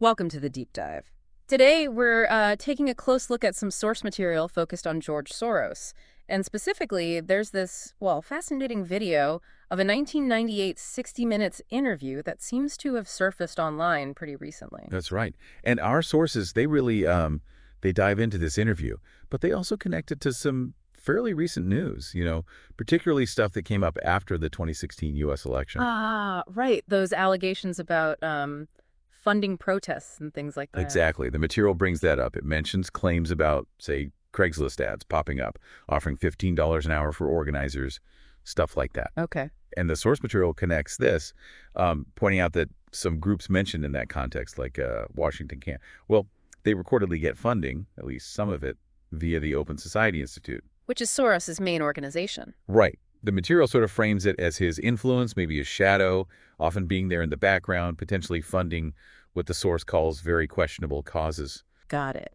Welcome to the deep dive. Today, we're taking a close look at some source material focused on George Soros. And specifically, there's this, well, fascinating video of a 1998 60 Minutes interview that seems to have surfaced online pretty recently. That's right. And our sources, they really they dive into this interview, but they also connect it to some fairly recent news, particularly stuff that came up after the 2016 U.S. election. Ah, right. Those allegations about funding protests and things like that. Exactly. The material brings that up. It mentions claims about, say, Craigslist ads popping up, offering $15 an hour for organizers, stuff like that. Okay. And the source material connects this, pointing out that some groups mentioned in that context, like Washington Can, well, they reportedly get funding, at least some of it, via the Open Society Institute. Which is Soros's main organization. Right. The material sort of frames it as his influence, maybe his shadow, often being there in the background, potentially funding what the source calls very questionable causes. Got it.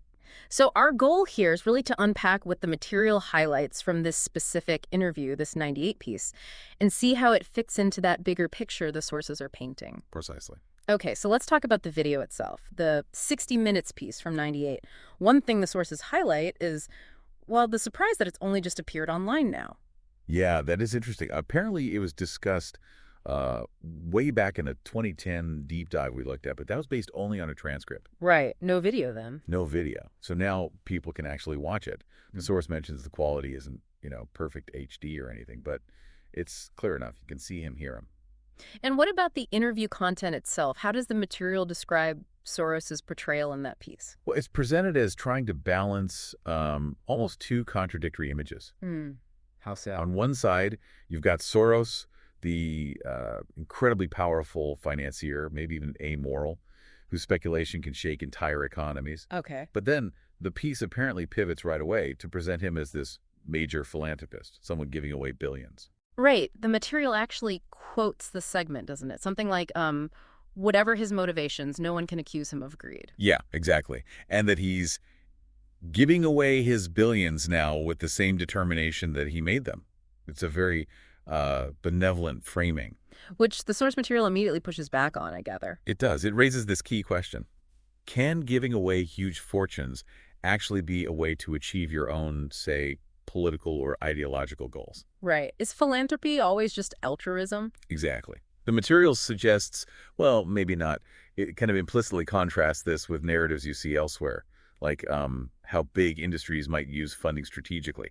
So our goal here is really to unpack what the material highlights from this specific interview, this 98 piece, and see how it fits into that bigger picture the sources are painting. Precisely. Okay, so let's talk about the video itself, the 60 Minutes piece from 98. One thing the sources highlight is, well, the surprise that it's only just appeared online now. Yeah, that is interesting. Apparently, it was discussed way back in a 2010 deep dive we looked at, but that was based only on a transcript. Right. No video then. No video. So now people can actually watch it. The source mentions the quality isn't, perfect HD or anything, but it's clear enough. You can see him, hear him. And what about the interview content itself? How does the material describe Soros's portrayal in that piece? Well, it's presented as trying to balance almost two contradictory images. How so? On one side, you've got Soros, the incredibly powerful financier, maybe even amoral, whose speculation can shake entire economies. Okay. But then the piece apparently pivots right away to present him as this major philanthropist, someone giving away billions. Right. The material actually quotes the segment, doesn't it? Something like, whatever his motivations, no one can accuse him of greed. Yeah, exactly. And that he's giving away his billions now with the same determination that he made them. It's a very benevolent framing. Which the source material immediately pushes back on, I gather. It does. It raises this key question. Can giving away huge fortunes actually be a way to achieve your own, say, political or ideological goals? Right. Is philanthropy always just altruism? Exactly. The material suggests, well, maybe not. It kind of implicitly contrasts this with narratives you see elsewhere, like how big industries might use funding strategically.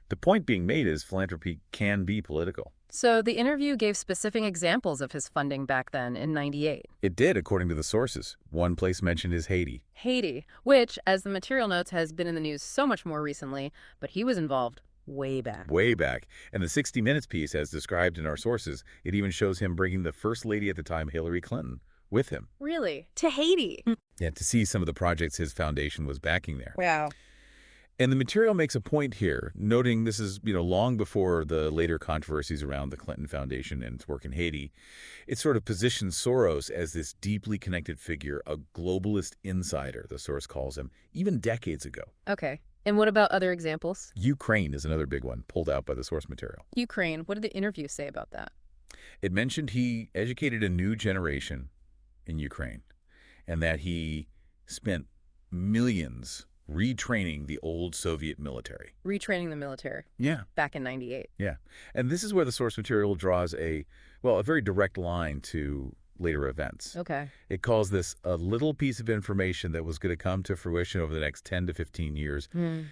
The point being made is philanthropy can be political. So the interview gave specific examples of his funding back then in 98. It did, according to the sources. One place mentioned is Haiti. Haiti, which, as the material notes, has been in the news so much more recently, but he was involved way back. Way back. And the 60 Minutes piece, as described in our sources, it even shows him bringing the first lady at the time, Hillary Clinton, with him. Really? To Haiti? Yeah, to see some of the projects his foundation was backing there. Wow. And the material makes a point here, noting this is, long before the later controversies around the Clinton Foundation and its work in Haiti. It sort of positions Soros as this deeply connected figure, a globalist insider, the source calls him, even decades ago. Okay. And what about other examples? Ukraine is another big one, pulled out by the source material. Ukraine. What did the interview say about that? It mentioned he educated a new generation in Ukraine and that he spent millions retraining the old Soviet military. Retraining the military. Yeah. Back in 98. Yeah. And this is where the source material draws a very direct line to later events. Okay. It calls this a little piece of information that was going to come to fruition over the next 10 to 15 years.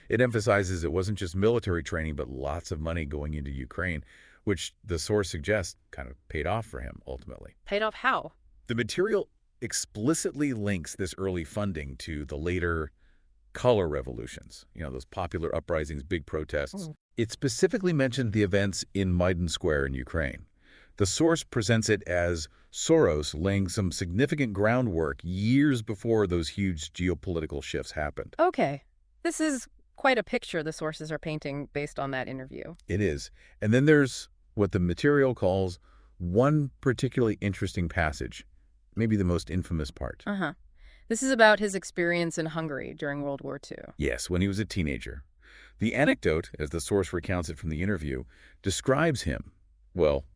It emphasizes it wasn't just military training, but lots of money going into Ukraine, which the source suggests kind of paid off for him ultimately. Paid off how? The material explicitly links this early funding to the later color revolutions, those popular uprisings, big protests. It specifically mentioned the events in Maidan Square in Ukraine. The source presents it as Soros laying some significant groundwork years before those huge geopolitical shifts happened. Okay. This is quite a picture the sources are painting based on that interview. It is. And then there's what the material calls one particularly interesting passage, maybe the most infamous part. This is about his experience in Hungary during World War II. Yes, when he was a teenager. The anecdote, as the source recounts it from the interview, describes him,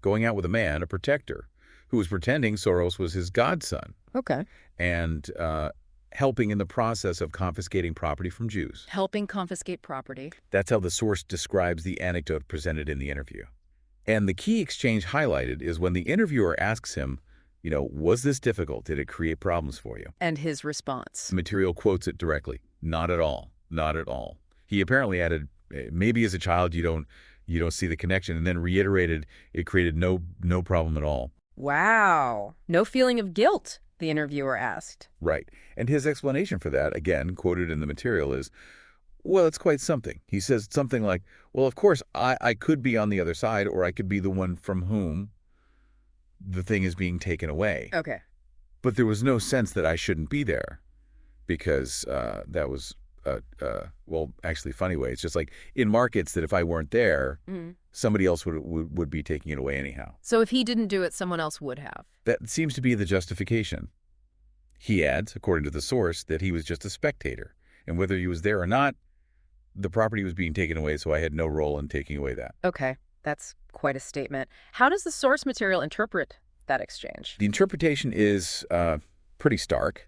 going out with a man, a protector, who was pretending Soros was his godson, Okay. and helping in the process of confiscating property from Jews. Helping confiscate property. That's how the source describes the anecdote presented in the interview. And the key exchange highlighted is when the interviewer asks him, was this difficult? Did it create problems for you? And his response. The material quotes it directly. Not at all. Not at all. He apparently added, maybe as a child you don't see the connection, and then reiterated it created no problem at all. Wow. No feeling of guilt, the interviewer asked. Right. And his explanation for that, again, quoted in the material, is, well, it's quite something. He says something like, well, of course, I could be on the other side, or I could be the one from whom the thing is being taken away. Okay. But there was no sense that I shouldn't be there because that was, well, actually, funny way. It's just like in markets that if I weren't there, somebody else would be taking it away anyhow. So if he didn't do it, someone else would have. That seems to be the justification. He adds, according to the source, that he was just a spectator. And whether he was there or not, the property was being taken away, so I had no role in taking away that. Okay. That's quite a statement. How does the source material interpret that exchange? The interpretation is pretty stark.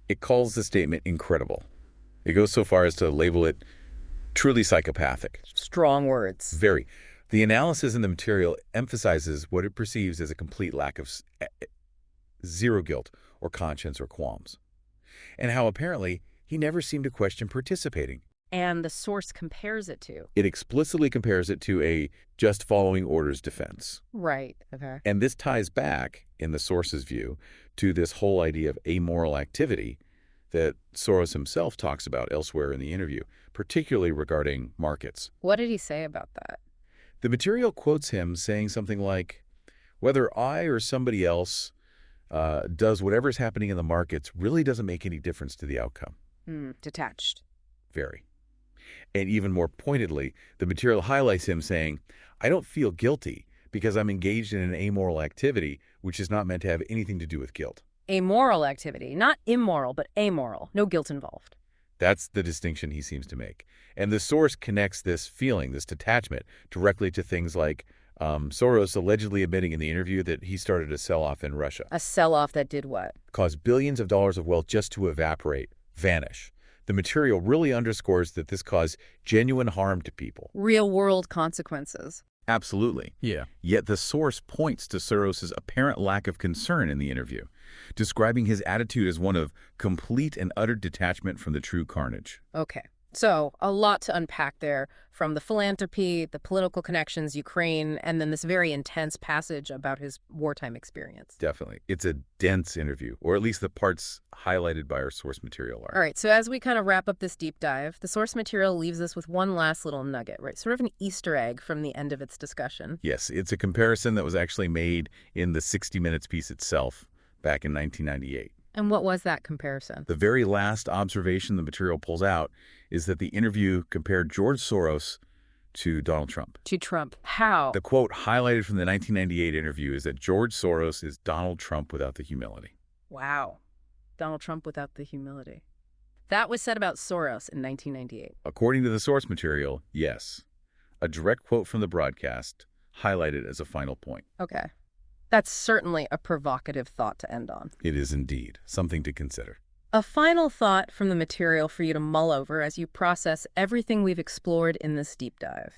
It calls the statement incredible. It goes so far as to label it truly psychopathic. Strong words. Very. The analysis in the material emphasizes what it perceives as a complete lack of zero guilt or conscience or qualms, and how apparently he never seemed to question participating. And the source compares it to? It explicitly compares it to a just following orders defense. Right. Okay. And this ties back, in the source's view, to this whole idea of amoral activity that Soros himself talks about elsewhere in the interview, particularly regarding markets. What did he say about that? The material quotes him saying something like, whether I or somebody else does whatever's happening in the markets really doesn't make any difference to the outcome. Detached. Very. And even more pointedly, the material highlights him saying, I don't feel guilty because I'm engaged in an amoral activity which is not meant to have anything to do with guilt. Amoral activity. Not immoral, but amoral. No guilt involved. That's the distinction he seems to make. And the source connects this feeling, this detachment, directly to things like Soros allegedly admitting in the interview that he started a sell-off in Russia. A sell-off that did what? Caused billions of dollars of wealth just to evaporate, vanish. The material really underscores that this caused genuine harm to people. Real-world consequences. Absolutely. Yeah. Yet the source points to Soros's apparent lack of concern in the interview, describing his attitude as one of complete and utter detachment from the true carnage. Okay. So, a lot to unpack there, from the philanthropy, the political connections, Ukraine, and then this very intense passage about his wartime experience. Definitely. It's a dense interview, or at least the parts highlighted by our source material are. All right, so as we kind of wrap up this deep dive, the source material leaves us with one last little nugget, right? Sort of an Easter egg from the end of its discussion. Yes, it's a comparison that was actually made in the 60 Minutes piece itself back in 1998. And what was that comparison? The very last observation the material pulls out is that the interview compared George Soros to Donald Trump. To Trump. How? The quote highlighted from the 1998 interview is that George Soros is Donald Trump without the humility. Wow. Donald Trump without the humility. That was said about Soros in 1998. According to the source material, yes. A direct quote from the broadcast highlighted as a final point. Okay. That's certainly a provocative thought to end on. It is indeed something to consider. A final thought from the material for you to mull over as you process everything we've explored in this deep dive.